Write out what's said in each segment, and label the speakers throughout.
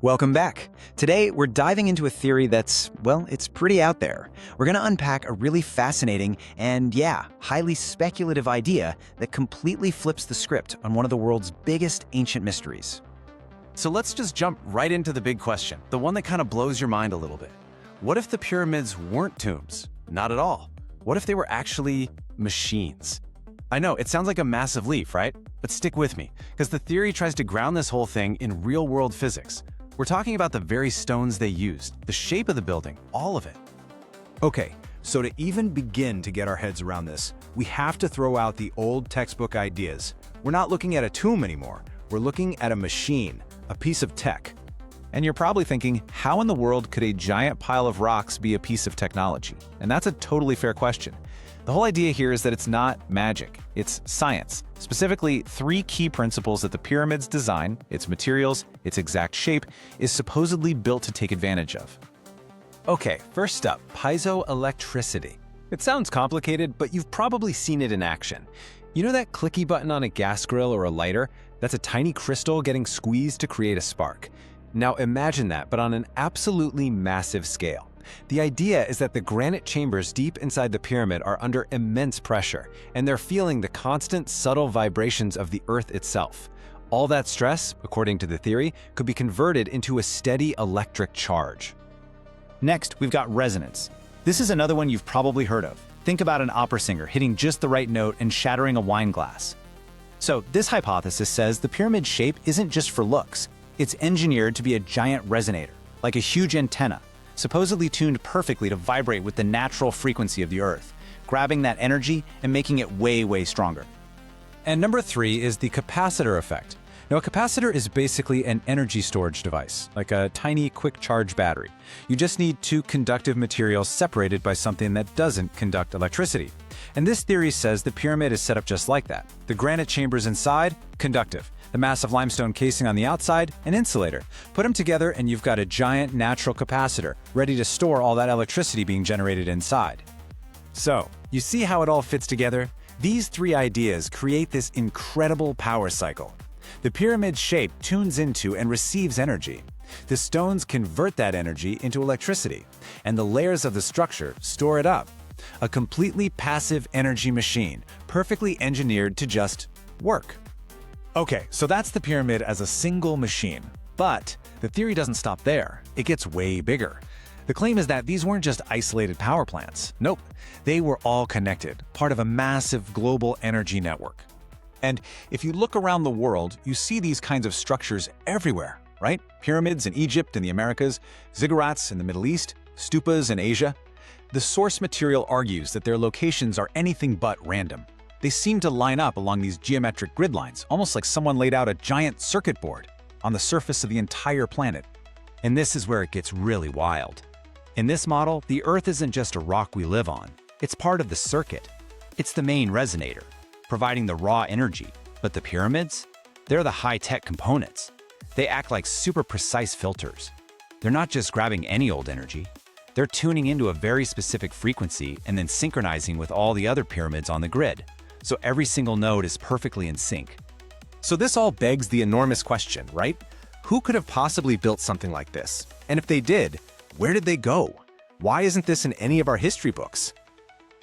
Speaker 1: Welcome back. Today, we're diving into a theory that's, well, it's pretty out there. We're going to unpack a really fascinating and, yeah, highly speculative idea that completely flips the script on one of the world's biggest ancient mysteries.
Speaker 2: So let's just jump right into the big question, the one that kind of blows your mind a little bit. What if the pyramids weren't tombs? Not at all. What if they were actually machines? I know, it sounds like a massive leap, right? But stick with me, because the theory tries to ground this whole thing in real-world physics. We're talking about the very stones they used, the shape of the building, all of it.
Speaker 3: Okay, so to even begin to get our heads around this, we have to throw out the old textbook ideas. We're not looking at a tomb anymore. We're looking at a machine, a piece of tech.
Speaker 4: And you're probably thinking, how in the world could a giant pile of rocks be a piece of technology? And that's a totally fair question. The whole idea here is that it's not magic, it's science. Specifically, three key principles that the pyramid's design, its materials, its exact shape, is supposedly built to take advantage of.
Speaker 2: Okay, first up, piezoelectricity. It sounds complicated, but you've probably seen it in action. You know that clicky button on a gas grill or a lighter? That's a tiny crystal getting squeezed to create a spark. Now imagine that, but on an absolutely massive scale. The idea is that the granite chambers deep inside the pyramid are under immense pressure, and they're feeling the constant, subtle vibrations of the Earth itself. All that stress, according to the theory, could be converted into a steady electric charge.
Speaker 1: Next, we've got resonance. This is another one you've probably heard of. Think about an opera singer hitting just the right note and shattering a wine glass. So this hypothesis says the pyramid shape isn't just for looks. It's engineered to be a giant resonator, like a huge antenna, supposedly tuned perfectly to vibrate with the natural frequency of the Earth, grabbing that energy and making it way, way stronger.
Speaker 4: And number 3 is the capacitor effect. Now, a capacitor is basically an energy storage device, like a tiny quick charge battery. You just need two conductive materials separated by something that doesn't conduct electricity. And this theory says the pyramid is set up just like that. The granite chambers inside, conductive. The massive limestone casing on the outside, an insulator. Put them together and you've got a giant natural capacitor, ready to store all that electricity being generated inside.
Speaker 3: So, you see how it all fits together? These three ideas create this incredible power cycle. The pyramid's shape tunes into and receives energy. The stones convert that energy into electricity, and the layers of the structure store it up. A completely passive energy machine, perfectly engineered to just work. Okay, so that's the pyramid as a single machine. But the theory doesn't stop there. It gets way bigger. The claim is that these weren't just isolated power plants. Nope, they were all connected, part of a massive global energy network.
Speaker 4: And if you look around the world, you see these kinds of structures everywhere, right? Pyramids in Egypt and the Americas, ziggurats in the Middle East, stupas in Asia. The source material argues that their locations are anything but random. They seem to line up along these geometric grid lines, almost like someone laid out a giant circuit board on the surface of the entire planet.
Speaker 3: And this is where it gets really wild. In this model, the Earth isn't just a rock we live on. It's part of the circuit. It's the main resonator, providing the raw energy. But the pyramids? They're the high-tech components. They act like super precise filters. They're not just grabbing any old energy. They're tuning into a very specific frequency and then synchronizing with all the other pyramids on the grid. So every single node is perfectly in sync.
Speaker 2: So this all begs the enormous question, right? Who could have possibly built something like this? And if they did, where did they go? Why isn't this in any of our history books?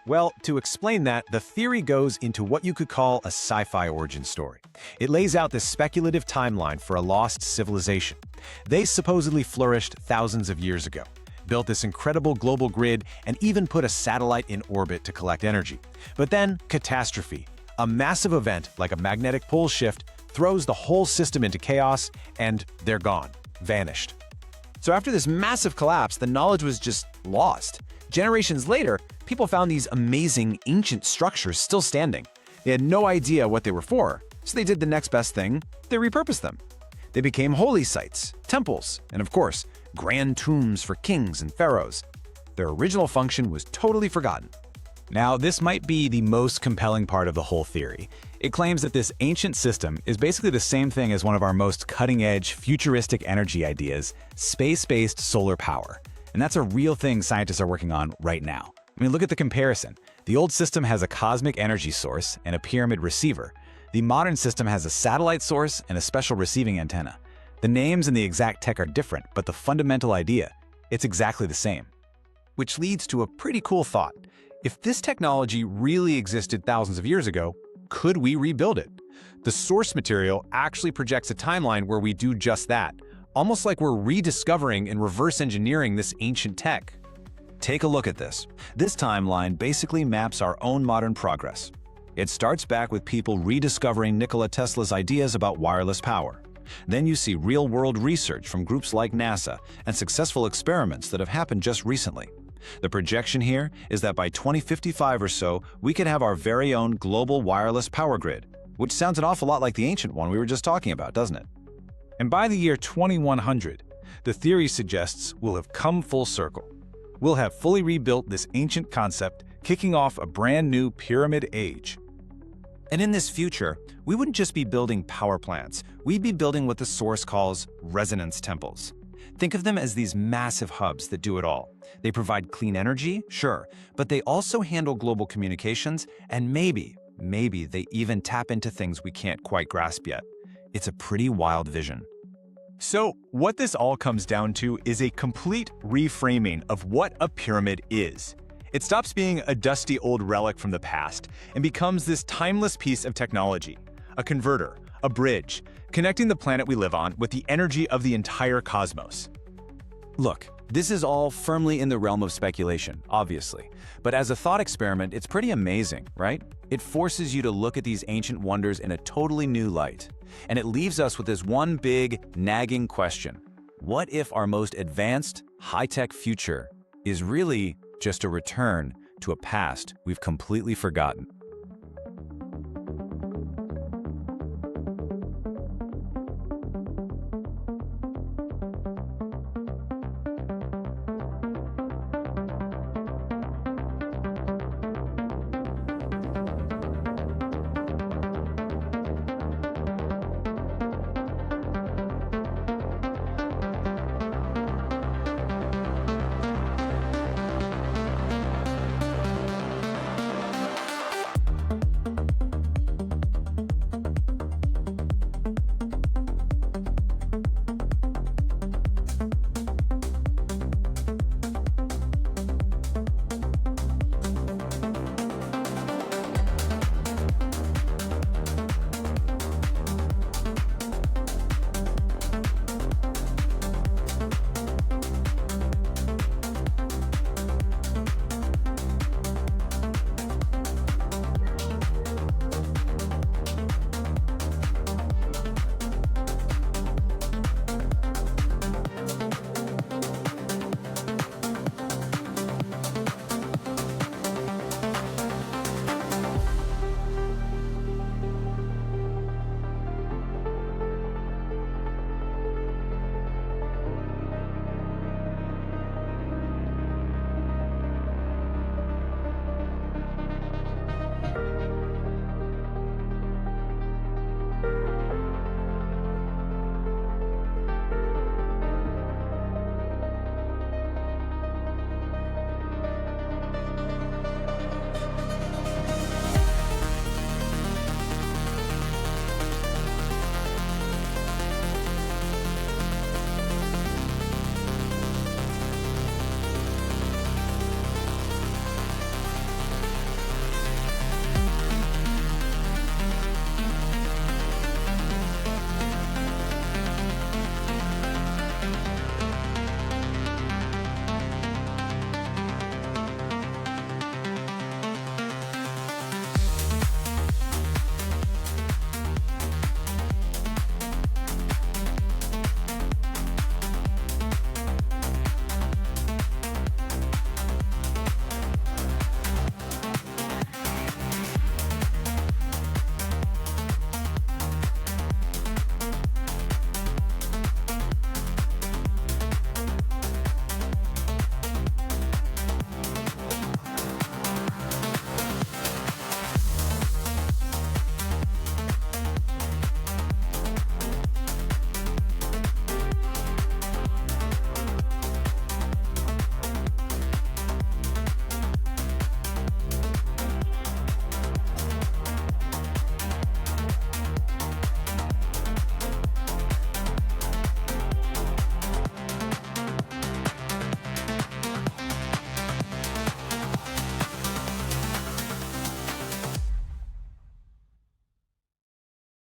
Speaker 2: Well, to explain that, the theory goes into what you could call a sci-fi origin story. It lays out this speculative timeline for a lost civilization. They supposedly flourished thousands of years ago, built this incredible global grid, and even put a satellite in orbit to collect energy. But then, catastrophe. A massive event like a magnetic pole shift throws the whole system into chaos, and they're gone, vanished. So after this massive collapse, the knowledge was just lost. Generations later, people found these amazing ancient structures still standing. They had no idea what they were for, so they did the next best thing: they repurposed them. They became holy sites, temples, and of course, grand tombs for kings and pharaohs. Their original function was totally forgotten.
Speaker 4: Now, this might be the most compelling part of the whole theory. It claims that this ancient system is basically the same thing as one of our most cutting-edge, futuristic energy ideas, space-based solar power. And that's a real thing scientists are working on right now. I mean, look at the comparison. The old system has a cosmic energy source and a pyramid receiver. The modern system has a satellite source and a special receiving antenna. The names and the exact tech are different, but the fundamental idea, it's exactly the same. Which leads to a pretty cool thought. If this technology really existed thousands of years ago, could we rebuild it? The source material actually projects a timeline where we do just that, almost like we're rediscovering and reverse engineering this ancient tech.
Speaker 1: Take a look at this. This timeline basically maps our own modern progress. It starts back with people rediscovering Nikola Tesla's ideas about wireless power. Then you see real-world research from groups like NASA and successful experiments that have happened just recently. The projection here is that by 2055 or so, we could have our very own global wireless power grid, which sounds an awful lot like the ancient one we were just talking about, doesn't it?
Speaker 4: And by the year 2100, the theory suggests we'll have come full circle. We'll have fully rebuilt this ancient concept, kicking off a brand new pyramid age.
Speaker 1: And in this future, we wouldn't just be building power plants, we'd be building what the source calls resonance temples. Think of them as these massive hubs that do it all. They provide clean energy, sure, but they also handle global communications, and maybe they even tap into things we can't quite grasp yet. It's a pretty wild vision.
Speaker 2: So, what this all comes down to is a complete reframing of what a pyramid is. It stops being a dusty old relic from the past and becomes this timeless piece of technology, a converter, a bridge, connecting the planet we live on with the energy of the entire cosmos.
Speaker 1: Look, this is all firmly in the realm of speculation, obviously. But as a thought experiment, it's pretty amazing, right? It forces you to look at these ancient wonders in a totally new light. And it leaves us with this one big, nagging question. What if our most advanced, high-tech future is really just a return to a past we've completely forgotten?